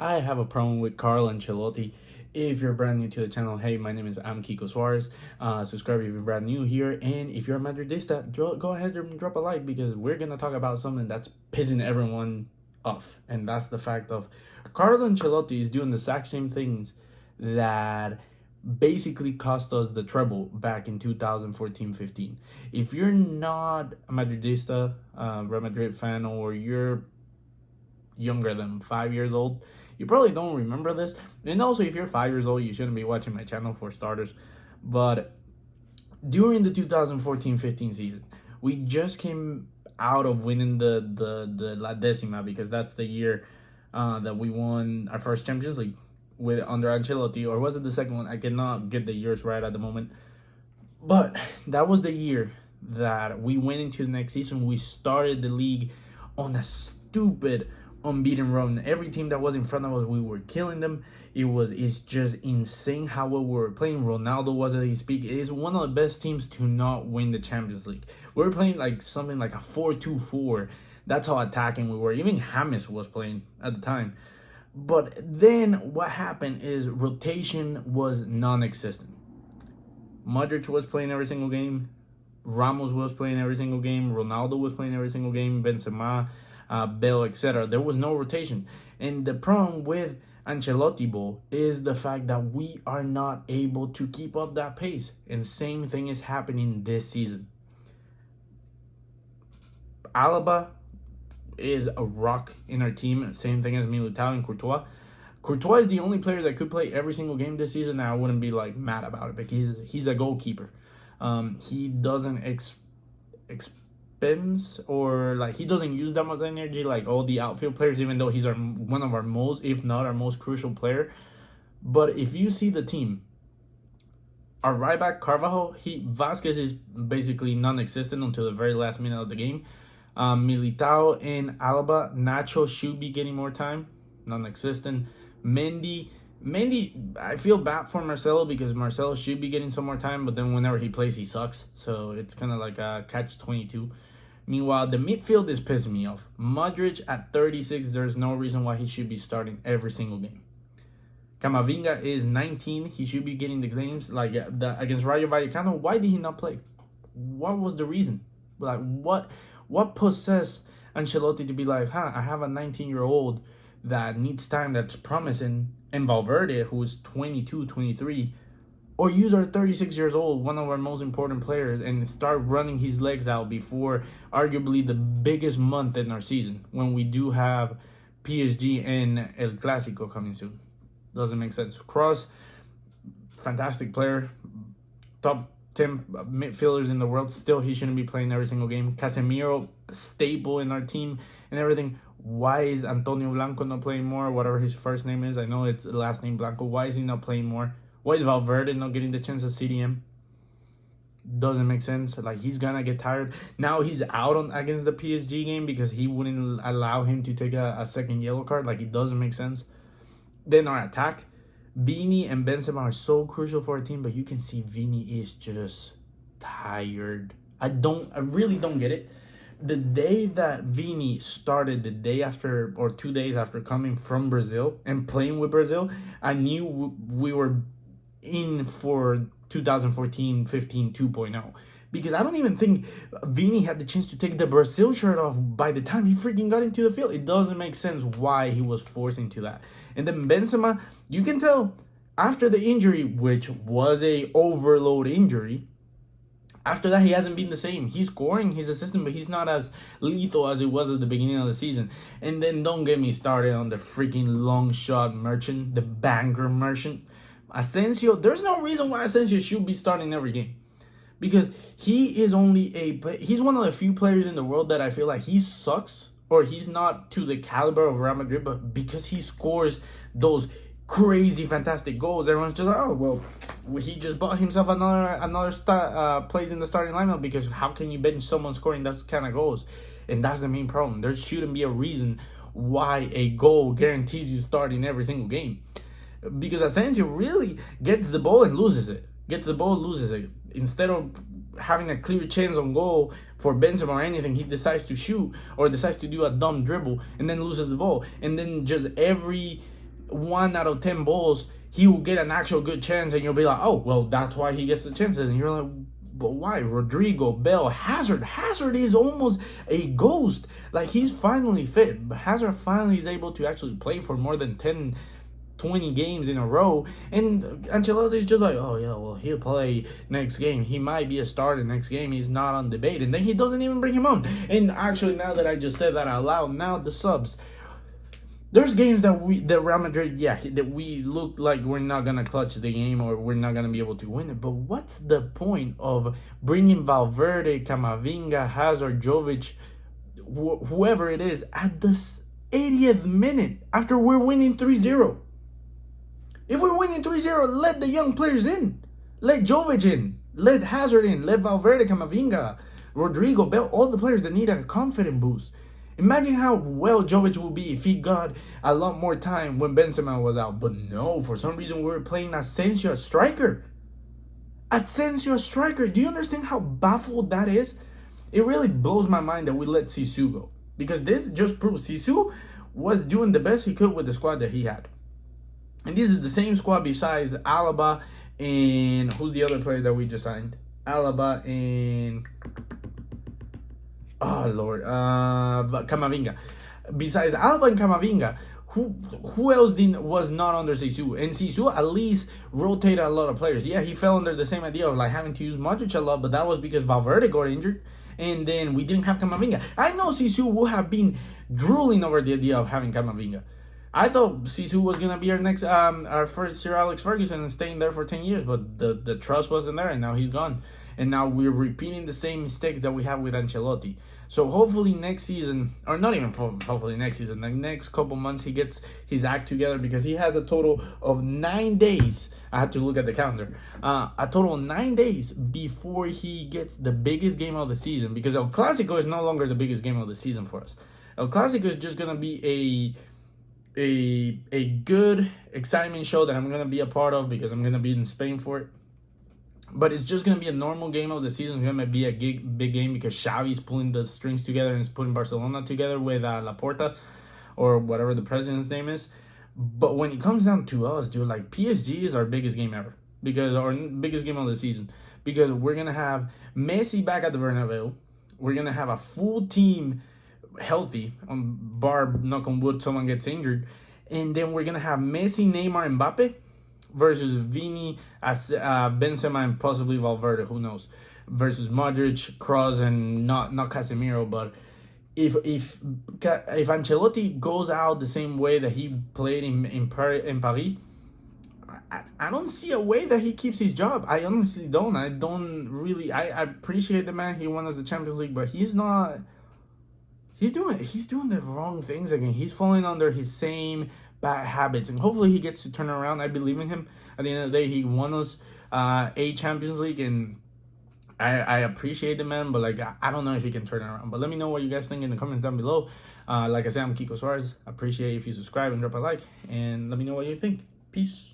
I have a problem with Carlo Ancelotti. If you're brand new to the channel, hey, my name is Kiko Suarez. Subscribe if you're brand new here, and if you're a Madridista, go ahead and drop a like because we're gonna talk about something that's pissing everyone off, and that's the fact of Carlo Ancelotti is doing the exact same things that basically cost us the treble back in 2014-15. If you're not a Madridista, Real Madrid fan, or you're younger than 5 years old, you probably don't remember this. And also, if you're 5 years old, you shouldn't be watching my channel for starters. But during the 2014-15 season, we just came out of winning the La Decima, because that's the year that we won our first Champions League with under Ancelotti, or was it the second one? I cannot get the years right at the moment. But that was the year that we went into the next season. We started the league on a stupid unbeaten run. Every team that was in front of us, we were killing them. It's just insane how well we were playing. Ronaldo was at his peak. It is one of the best teams to not win the Champions League. We were playing like something like a 4-2-4. That's how attacking we were. Even James was playing at the time. But then what happened is rotation was non-existent. Modric was playing every single game. Ramos was playing every single game. Ronaldo was playing every single game. Benzema, Bale, etc. There was no rotation. And the problem with Ancelotti ball is the fact that we are not able to keep up that pace. And same thing is happening this season. Alaba is a rock in our team. Same thing as Militao and Courtois. Courtois is the only player that could play every single game this season. I wouldn't be like mad about it, but he's a goalkeeper. He doesn't expends, or like he doesn't use that much energy like all the outfield players, even though he's one of our most, if not our most crucial player. But if you see the team, our right back Carvajal, Vasquez is basically non-existent until the very last minute of the game. Militao and Alaba, Nacho should be getting more time, non-existent. Mendy, I feel bad for Marcelo because Marcelo should be getting some more time, but then whenever he plays, he sucks. So it's kind of like a catch-22. Meanwhile, the midfield is pissing me off. Modric at 36, there's no reason why he should be starting every single game. Camavinga is 19. He should be getting the games. Like against Rayo Vallecano, why did he not play? What was the reason? Like, what possessed Ancelotti to be like, I have a 19-year-old that needs time, that's promising, and Valverde, who is 22, 23, or use our 36 years old, one of our most important players, and start running his legs out before arguably the biggest month in our season, when we do have PSG and El Clásico coming soon. Doesn't make sense. Kroos, fantastic player, top 10 midfielders in the world. Still, he shouldn't be playing every single game. Casemiro, staple in our team and everything. Why is Antonio Blanco not playing more? Whatever his first name is. I know it's the last name Blanco. Why is he not playing more? Why is Valverde not getting the chance at CDM? Doesn't make sense. Like, he's gonna get tired. Now he's out against the PSG game because he wouldn't allow him to take a second yellow card. Like, it doesn't make sense. Then our attack, Vini and Benzema are so crucial for our team, but you can see Vini is just tired. I really don't get it. The day that Vini started, the day after or 2 days after coming from Brazil and playing with Brazil, I knew we were in for 2014-15 2.0. Because I don't even think Vini had the chance to take the Brazil shirt off by the time he freaking got into the field. It doesn't make sense why he was forced into that. And then Benzema, you can tell after the injury, which was a overload injury, after that he hasn't been the same. He's scoring, he's assisting, but he's not as lethal as it was at the beginning of the season. And then don't get me started on the freaking long shot merchant, the banker merchant. Asensio, there's no reason why Asensio should be starting every game. Because he's one of the few players in the world that I feel like he sucks, or he's not to the caliber of Real Madrid, but because he scores those crazy, fantastic goals, everyone's just like, oh, well, he just bought himself another place in the starting lineup, because how can you bench someone scoring those kind of goals? And that's the main problem. There shouldn't be a reason why a goal guarantees you starting every single game. Because Asensio really gets the ball and loses it. Instead of having a clear chance on goal for Benzema or anything, he decides to shoot or decides to do a dumb dribble and then loses the ball. And then just every 1 out of 10 balls, he will get an actual good chance, and you'll be like, oh, well, that's why he gets the chances. And you're like, but why? Rodrigo, Bell, Hazard. Hazard is almost a ghost. Like, he's finally fit. Hazard finally is able to actually play for more than 10, 20 games in a row. And Ancelotti is just like, oh, yeah, well, he'll play next game. He might be a starter next game. He's not on debate. And then he doesn't even bring him on. And actually, now that I just said that out loud, now the subs. There's games that Real Madrid, that we look like we're not going to clutch the game or we're not going to be able to win it. But what's the point of bringing Valverde, Camavinga, Hazard, Jovic, whoever it is, at the 80th minute after we're winning 3-0? If we're winning 3-0, let the young players in. Let Jovic in. Let Hazard in. Let Valverde, Camavinga, Rodrigo, Bell, all the players that need a confidence boost. Imagine how well Jovic will be if he got a lot more time when Benzema was out. But no, for some reason we were playing Asensio as striker. Asensio as striker. Do you understand how baffled that is? It really blows my mind that we let Sisu go. Because this just proves Sisu was doing the best he could with the squad that he had. And this is the same squad besides Alaba and who's the other player that we just signed? Alaba and... oh, Lord. Camavinga. Besides Alba and Camavinga, who else was not under Sisu? And Sisu at least rotated a lot of players. Yeah, he fell under the same idea of like having to use Modric a lot, but that was because Valverde got injured. And then we didn't have Camavinga. I know Sisu would have been drooling over the idea of having Camavinga. I thought Sisu was gonna be our first Sir Alex Ferguson and staying there for 10 years, but the trust wasn't there, and now he's gone. And now we're repeating the same mistakes that we have with Ancelotti. So hopefully next season, or not even hopefully next season, the next couple months he gets his act together, because he has a total of 9 days. I had to look at the calendar. A total of 9 days before he gets the biggest game of the season, because El Clasico is no longer the biggest game of the season for us. El Clasico is just gonna be a good excitement show that I'm gonna be a part of because I'm gonna be in Spain for it. But it's just going to be a normal game of the season. It's going to be a big game because Xavi's pulling the strings together and is putting Barcelona together with Laporta or whatever the president's name is. But when it comes down to us, dude, like PSG is our biggest game ever. Because our biggest game of the season. Because we're going to have Messi back at the Bernabeu. We're going to have a full team healthy. Bar, knock on wood, someone gets injured. And then we're going to have Messi, Neymar, and Mbappe versus Vini, Benzema, and possibly Valverde, who knows, versus Modric, Kroos, and not Casemiro. But if Ancelotti goes out the same way that he played in Paris, I don't see a way that he keeps his job. I honestly don't. I appreciate the man. He won us the Champions League, but he's not. He's doing the wrong things again. He's falling under his same bad habits, and hopefully he gets to turn around. I believe in him. At the end of the day, he won us a Champions League, and I appreciate the man, but like I don't know if he can turn it around. But let me know what you guys think in the comments down below. Like I said, I'm Kiko Suarez. I appreciate if you subscribe and drop a like, and let me know what you think. Peace.